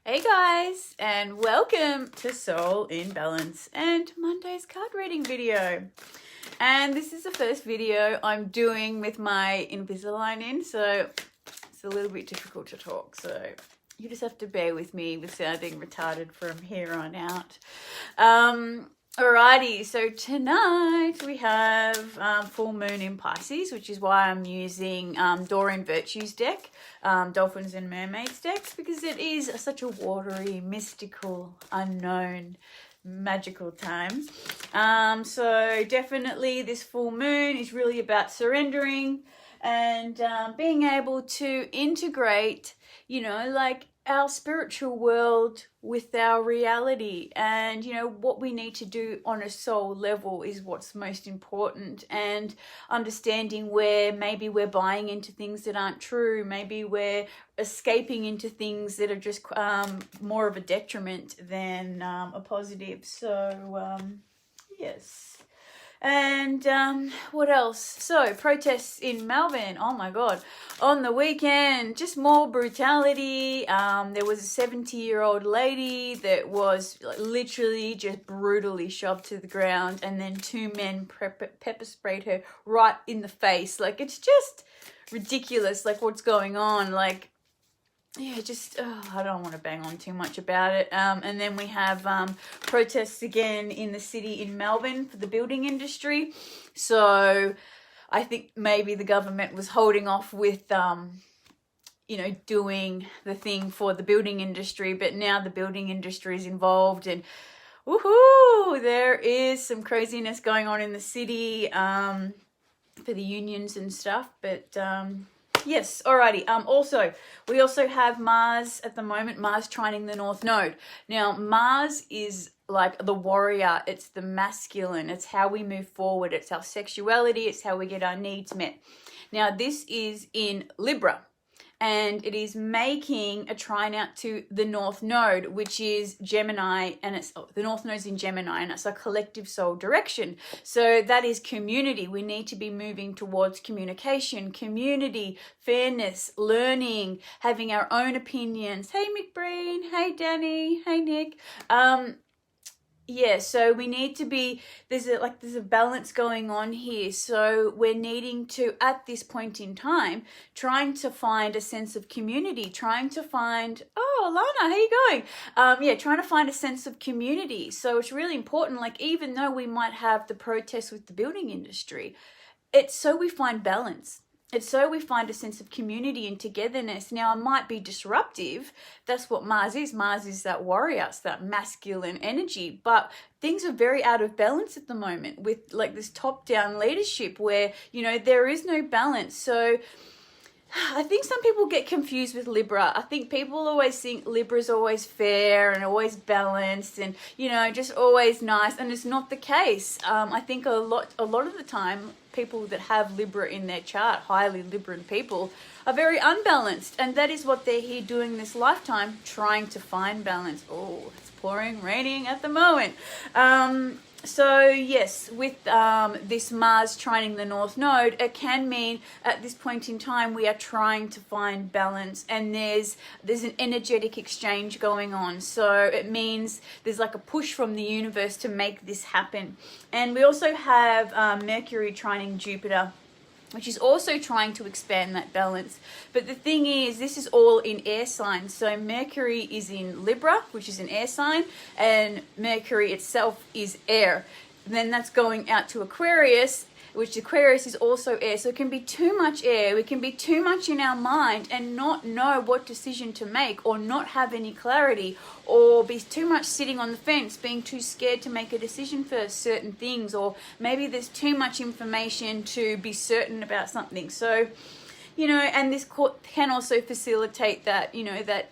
Hey guys, and welcome to Soul in Balance and Monday's card reading video. And this is the first video I'm doing with my Invisalign in, so it's a little bit difficult to talk. So you just have to bear with me with sounding retarded from here on out. Alrighty, so tonight we have full moon in Pisces, which is why I'm using Doreen Virtue's deck, Dolphins and Mermaids decks, because it is such a watery, mystical, unknown, magical time. So definitely this full moon is really about surrendering and being able to integrate, like our spiritual world with our reality, and what we need to do on a soul level is what's most important, and understanding where maybe we're buying into things that aren't true, maybe we're escaping into things that are just more of a detriment than a positive. So yes. And what else? So protests in Melbourne. Oh my God. On the weekend, just more brutality. There was a 70-year-old lady that was literally just brutally shoved to the ground, and then two men pepper sprayed her right in the face. Like, it's just ridiculous, like what's going on. Like, yeah, just, I don't want to bang on too much about it. And then we have protests again in the city in Melbourne for the building industry. So I think maybe the government was holding off with, doing the thing for the building industry. But now the building industry is involved, and woohoo, there is some craziness going on in the city for the unions and stuff. But yes, alrighty. We also have Mars at the moment, Mars trining the North Node. Now, Mars is like the warrior. It's the masculine. It's how we move forward. It's our sexuality. It's how we get our needs met. Now, this is in Libra, and it is making a trine out to the North Node, which is Gemini, and the North Node's in Gemini, and it's a collective soul direction. So that is community. We need to be moving towards communication, community, fairness, learning, having our own opinions. Hey, McBreen. Hey, Danny. Hey, Nick. Yeah, so we need to be, there's a balance going on here. So we're needing to, at this point in time, trying to find a sense of community, trying to find, oh, Lana, how you going? Trying to find a sense of community. So it's really important, like, even though we might have the protests with the building industry, it's so we find balance. It's so we find a sense of community and togetherness. Now, it might be disruptive. That's what Mars is. Mars is that warrior, it's that masculine energy. But things are very out of balance at the moment with like this top-down leadership where, there is no balance. So I think some people get confused with Libra. I think people always think Libra's always fair and always balanced and, just always nice. And it's not the case. I think a lot of the time, people that have Libra in their chart, highly Libran people, are very unbalanced. And that is what they're here doing this lifetime, trying to find balance. Oh, it's pouring, raining at the moment. So yes, with this Mars trining the North Node, it can mean at this point in time we are trying to find balance, and there's an energetic exchange going on. So it means there's like a push from the universe to make this happen. And we also have Mercury trining Jupiter, which is also trying to expand that balance. But the thing is, this is all in air signs. So Mercury is in Libra, which is an air sign, and Mercury itself is air. And then that's going out to Aquarius, which Aquarius is also air. So it can be too much air. We can be too much in our mind and not know what decision to make, or not have any clarity, or be too much sitting on the fence, being too scared to make a decision for certain things, or maybe there's too much information to be certain about something. So, and this can also facilitate that, that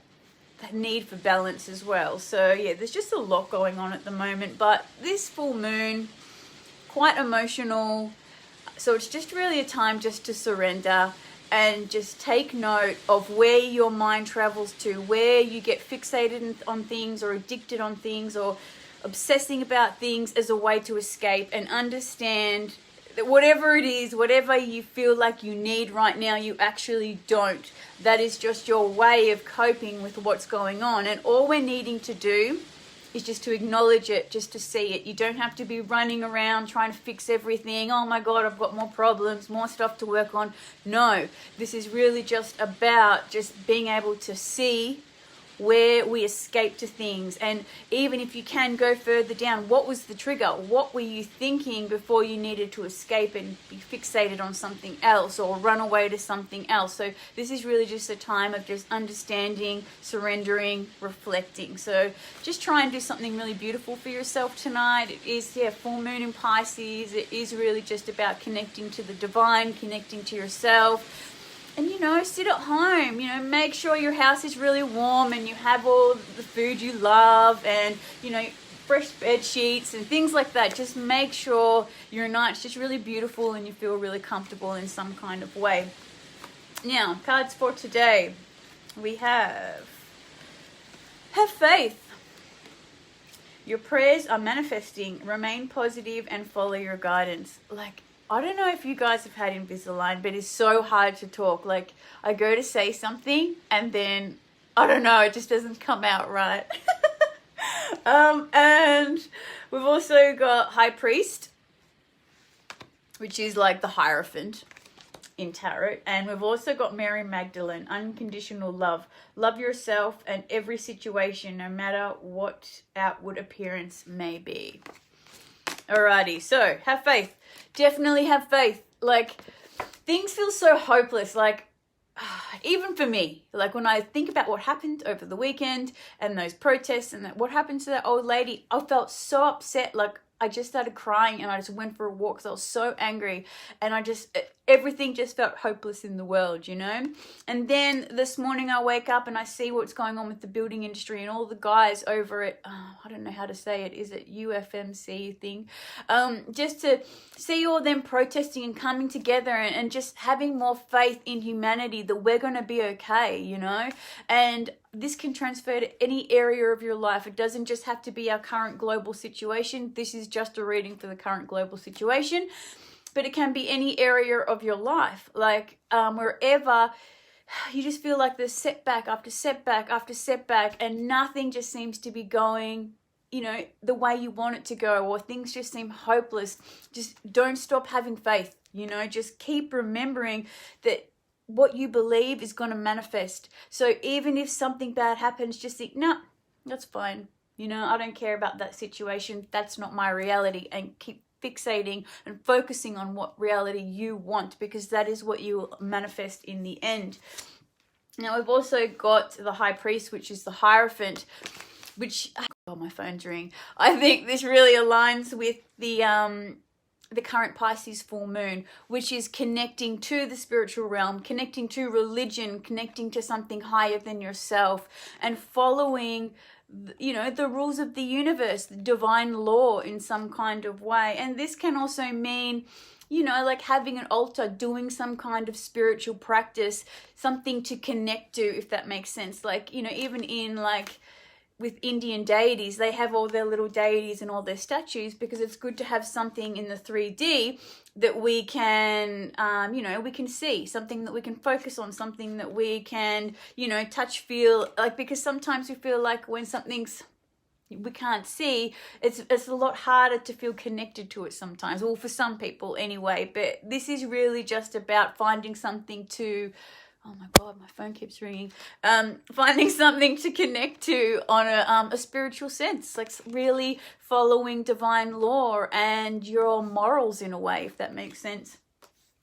need for balance as well. So yeah, there's just a lot going on at the moment, but this full moon, quite emotional. So it's just really a time just to surrender and just take note of where your mind travels to, where you get fixated on things or addicted on things or obsessing about things as a way to escape, and understand whatever it is, whatever you feel like you need right now, you actually don't. That is just your way of coping with what's going on. And all we're needing to do is just to acknowledge it, just to see it. You don't have to be running around trying to fix everything. Oh my God, I've got more problems, more stuff to work on. No, this is really just about just being able to see where we escape to things. And even if you can go further down, what was the trigger? What were you thinking before you needed to escape and be fixated on something else or run away to something else? So this is really just a time of just understanding, surrendering, reflecting. So just try and do something really beautiful for yourself tonight. It is, full moon in Pisces. It is really just about connecting to the divine, connecting to yourself. And, sit at home, make sure your house is really warm and you have all the food you love and, fresh bed sheets and things like that. Just make sure your night's just really beautiful and you feel really comfortable in some kind of way. Now, cards for today. We have faith. Your prayers are manifesting. Remain positive and follow your guidance. I don't know if you guys have had Invisalign, but it's so hard to talk. I go to say something and then, I don't know, it just doesn't come out right. And we've also got High Priest, which is like the Hierophant in tarot. And we've also got Mary Magdalene, unconditional love. Love yourself and every situation, no matter what outward appearance may be. Alrighty, so have faith. Definitely have faith. Things feel so hopeless. Even for me, when I think about what happened over the weekend and those protests and what happened to that old lady, I felt so upset. I just started crying and I just went for a walk because I was so angry and everything just felt hopeless in the world, And then this morning I wake up and I see what's going on with the building industry and all the guys over at, I don't know how to say it, is it UFMC thing? Just to see all them protesting and coming together and just having more faith in humanity that we're going to be okay, And this can transfer to any area of your life. It doesn't just have to be our current global situation. This is just a reading for the current global situation, but it can be any area of your life. Wherever you just feel like there's setback after setback after setback and nothing just seems to be going, the way you want it to go, or things just seem hopeless. Just don't stop having faith, just keep remembering that what you believe is going to manifest. So even if something bad happens, just think, no, that's fine. I don't care about that situation. That's not my reality. And keep fixating and focusing on what reality you want, because that is what you will manifest in the end. Now we've also got the High Priest, which is the Hierophant, which, oh, my phone's ringing. I think this really aligns with the current Pisces full moon, which is connecting to the spiritual realm, connecting to religion, connecting to something higher than yourself, and following the rules of the universe, the divine law in some kind of way. And this can also mean having an altar, doing some kind of spiritual practice, something to connect to, if that makes sense. Even in with Indian deities, they have all their little deities and all their statues, because it's good to have something in the 3D that we can, we can see, something that we can focus on, something that we can, touch, feel, because sometimes we feel like when something's we can't see, it's a lot harder to feel connected to it sometimes. Well, for some people anyway, but this is really just about finding something to, oh my God, my phone keeps ringing. Finding something to connect to on a spiritual sense, really following divine law and your morals in a way, if that makes sense.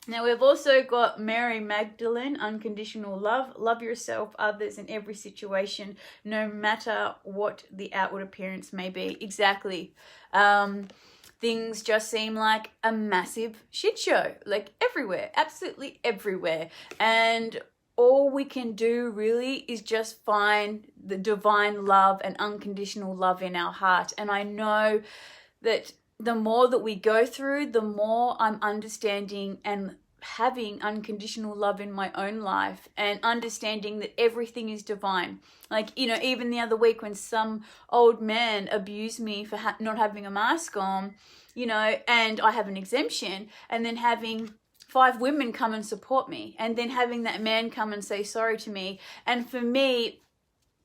Now we've also got Mary Magdalene, unconditional love. Love yourself, others, in every situation, no matter what the outward appearance may be. Exactly. Things just seem like a massive shit show, everywhere, absolutely everywhere. And all we can do really is just find the divine love and unconditional love in our heart. And I know that the more that we go through, the more I'm understanding and having unconditional love in my own life and understanding that everything is divine. Like, you know, even the other week when some old man abused me for not having a mask on, you know, and I have an exemption, and then having 5 women come and support me, and then having that man come and say sorry to me. And for me,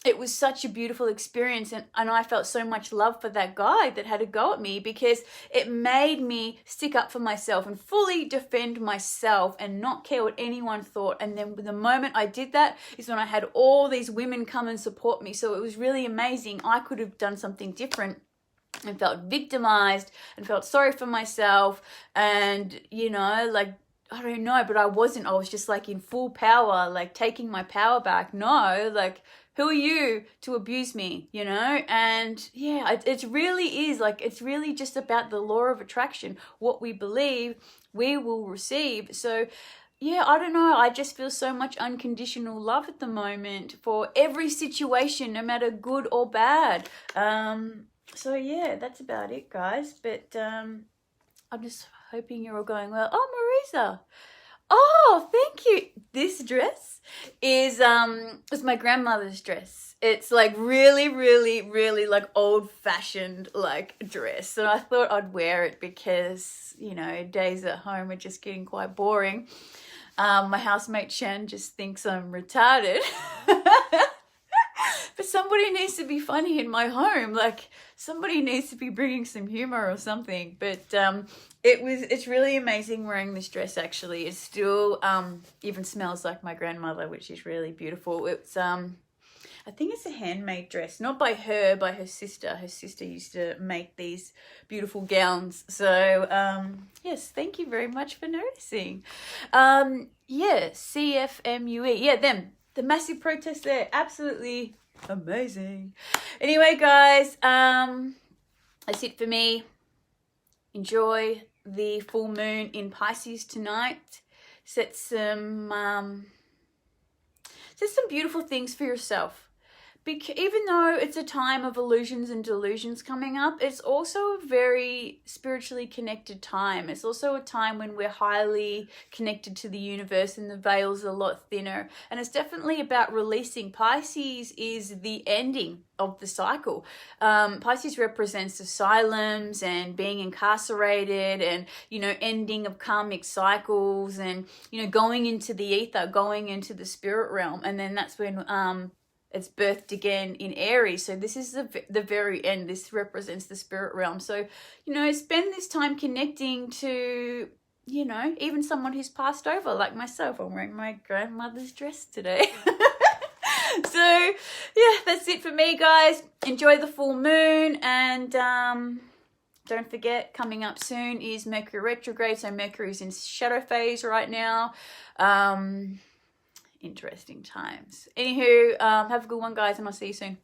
it was such a beautiful experience, and I felt so much love for that guy that had a go at me, because it made me stick up for myself and fully defend myself and not care what anyone thought. And then the moment I did that is when I had all these women come and support me. So it was really amazing. I could have done something different and felt victimized and felt sorry for myself, and, you know, like, I don't know, but I wasn't. I was just like in full power, like taking my power back. No, like, who are you to abuse me, you know? And yeah, it really is like, it's really just about the law of attraction. What we believe, we will receive. So yeah, I don't know. I just feel so much unconditional love at the moment for every situation, no matter good or bad. So yeah, that's about it, guys. But I'm just hoping you're all going well. Oh, Marisa. Oh, thank you. This dress is my grandmother's dress. It's like really, really, really like old-fashioned like dress. And I thought I'd wear it because, you know, days at home are just getting quite boring. My housemate Shan just thinks I'm retarded. But somebody needs to be funny in my home. Like, somebody needs to be bringing some humor or something. But it's really amazing wearing this dress, actually. It still even smells like my grandmother, which is really beautiful. It's I think it's a handmade dress, not by her, by her sister. Her sister used to make these beautiful gowns. So yes, thank you very much for noticing. Yeah, CFMUE. Yeah, them. The massive protest there. Absolutely amazing. Anyway, guys, that's it for me. Enjoy the full moon in Pisces tonight. Set some beautiful things for yourself. Even though it's a time of illusions and delusions coming up, it's also a very spiritually connected time. It's also a time when we're highly connected to the universe and the veil's a lot thinner. And it's definitely about releasing. Pisces is the ending of the cycle. Pisces represents asylums and being incarcerated and, you know, ending of karmic cycles and, you know, going into the ether, going into the spirit realm. And then that's when it's birthed again in Aries. So this is the very end. This represents the spirit realm. So, you know, spend this time connecting to, you know, even someone who's passed over, like myself. I'm wearing my grandmother's dress today. So yeah, that's it for me, guys. Enjoy the full moon, and don't forget, coming up soon is Mercury Retrograde. So Mercury's in shadow phase right now. Interesting times. Anywho, have a good one, guys, and I'll see you soon.